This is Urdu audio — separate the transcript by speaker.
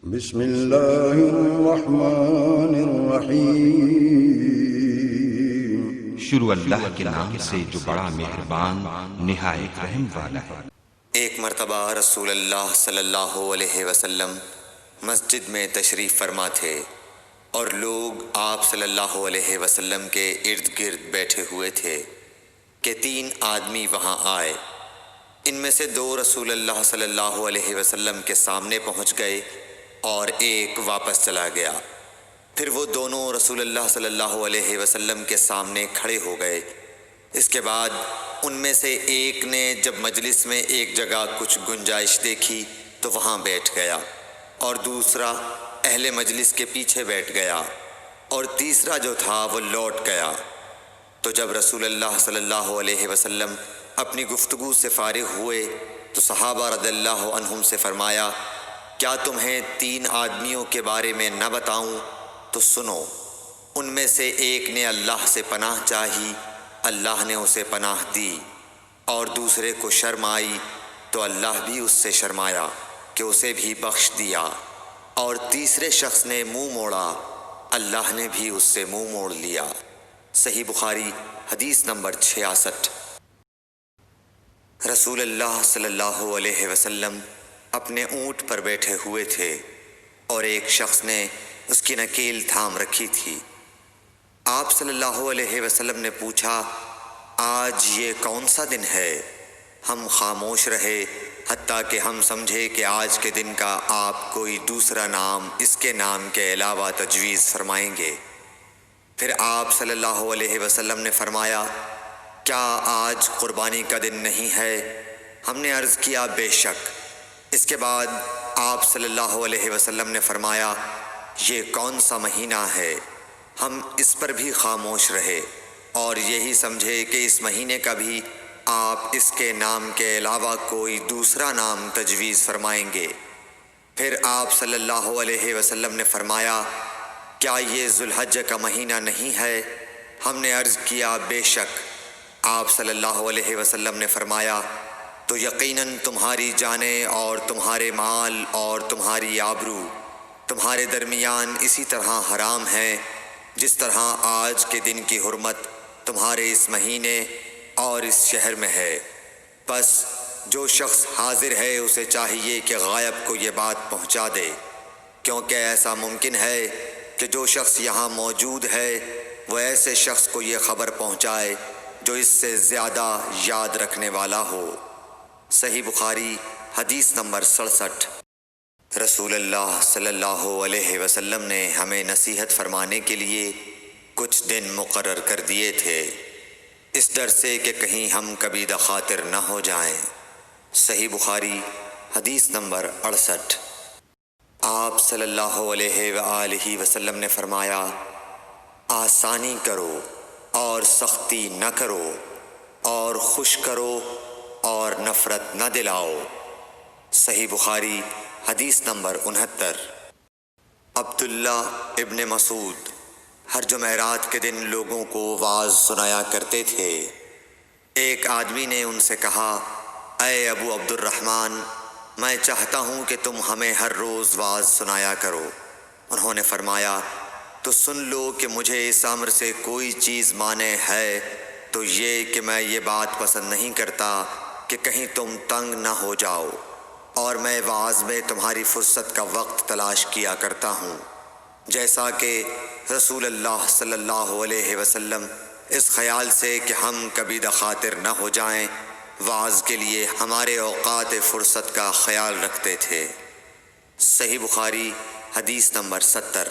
Speaker 1: بسم اللہ الرحمن الرحیم۔
Speaker 2: شروع اللہ کے نام سے جو بڑا مہربان نہایت رحم والا ہے۔
Speaker 3: ایک مرتبہ رسول اللہ صلی اللہ علیہ وسلم مسجد میں تشریف فرما تھے اور لوگ آپ صلی اللہ علیہ وسلم کے ارد گرد بیٹھے ہوئے تھے کہ 3 آدمی وہاں آئے۔ ان میں سے 2 رسول اللہ صلی اللہ علیہ وسلم کے سامنے پہنچ گئے اور ایک واپس چلا گیا۔ پھر وہ دونوں رسول اللہ صلی اللہ علیہ وسلم کے سامنے کھڑے ہو گئے۔ اس کے بعد ان میں سے ایک نے جب مجلس میں ایک جگہ کچھ گنجائش دیکھی تو وہاں بیٹھ گیا، اور دوسرا اہل مجلس کے پیچھے بیٹھ گیا، اور تیسرا جو تھا وہ لوٹ گیا۔ تو جب رسول اللہ صلی اللہ علیہ وسلم اپنی گفتگو سے فارغ ہوئے تو صحابہ رضی اللہ عنہم سے فرمایا، کیا تمہیں 3 آدمیوں کے بارے میں نہ بتاؤں؟ تو سنو۔ ان میں سے ایک نے اللہ سے پناہ چاہی، اللہ نے اسے پناہ دی، اور دوسرے کو شرم آئی تو اللہ بھی اس سے شرمایا کہ اسے بھی بخش دیا، اور تیسرے شخص نے منہ موڑا، اللہ نے بھی اس سے منہ موڑ لیا۔ صحیح بخاری حدیث نمبر 66۔ رسول اللہ صلی اللہ علیہ وسلم اپنے اونٹ پر بیٹھے ہوئے تھے اور ایک شخص نے اس کی نکیل تھام رکھی تھی۔ آپ صلی اللہ علیہ وسلم نے پوچھا، آج یہ کون سا دن ہے؟ ہم خاموش رہے حتیٰ کہ ہم سمجھے کہ آج کے دن کا آپ کوئی دوسرا نام اس کے نام کے علاوہ تجویز فرمائیں گے۔ پھر آپ صلی اللہ علیہ وسلم نے فرمایا، کیا آج قربانی کا دن نہیں ہے؟ ہم نے عرض کیا، بے شک۔ اس کے بعد آپ صلی اللہ علیہ وسلم نے فرمایا، یہ کون سا مہینہ ہے؟ ہم اس پر بھی خاموش رہے اور یہی سمجھے کہ اس مہینے کا بھی آپ اس کے نام کے علاوہ کوئی دوسرا نام تجویز فرمائیں گے۔ پھر آپ صلی اللہ علیہ وسلم نے فرمایا، کیا یہ ذو الحجہ کا مہینہ نہیں ہے؟ ہم نے عرض کیا، بے شک۔ آپ صلی اللہ علیہ وسلم نے فرمایا، تو یقیناً تمہاری جانیں اور تمہارے مال اور تمہاری آبرو تمہارے درمیان اسی طرح حرام ہے جس طرح آج کے دن کی حرمت تمہارے اس مہینے اور اس شہر میں ہے۔ بس جو شخص حاضر ہے اسے چاہیے کہ غائب کو یہ بات پہنچا دے، کیونکہ ایسا ممکن ہے کہ جو شخص یہاں موجود ہے وہ ایسے شخص کو یہ خبر پہنچائے جو اس سے زیادہ یاد رکھنے والا ہو۔ صحیح بخاری حدیث نمبر 67۔ رسول اللہ صلی اللہ علیہ وسلم نے ہمیں نصیحت فرمانے کے لیے کچھ دن مقرر کر دیے تھے، اس ڈر سے کہ کہیں ہم کبھی دخاطر نہ ہو جائیں۔ صحیح بخاری حدیث نمبر 68۔ آپ صلی اللہ علیہ وآلہ وسلم نے فرمایا، آسانی کرو اور سختی نہ کرو، اور خوش کرو اور نفرت نہ دلاؤ۔ صحیح بخاری حدیث نمبر 69۔ عبداللہ ابن مسعود ہر جمعرات کے دن لوگوں کو وعظ سنایا کرتے تھے۔ ایک آدمی نے ان سے کہا، اے ابو عبد الرحمن، میں چاہتا ہوں کہ تم ہمیں ہر روز وعظ سنایا کرو۔ انہوں نے فرمایا، تو سن لو کہ مجھے اس امر سے کوئی چیز مانع ہے تو یہ کہ میں یہ بات پسند نہیں کرتا کہ کہیں تم تنگ نہ ہو جاؤ، اور میں وعظ میں تمہاری فرصت کا وقت تلاش کیا کرتا ہوں، جیسا کہ رسول اللہ صلی اللہ علیہ وسلم اس خیال سے کہ ہم کبھی دخاطر نہ ہو جائیں وعظ کے لیے ہمارے اوقات فرصت کا خیال رکھتے تھے۔ صحیح بخاری حدیث نمبر 70۔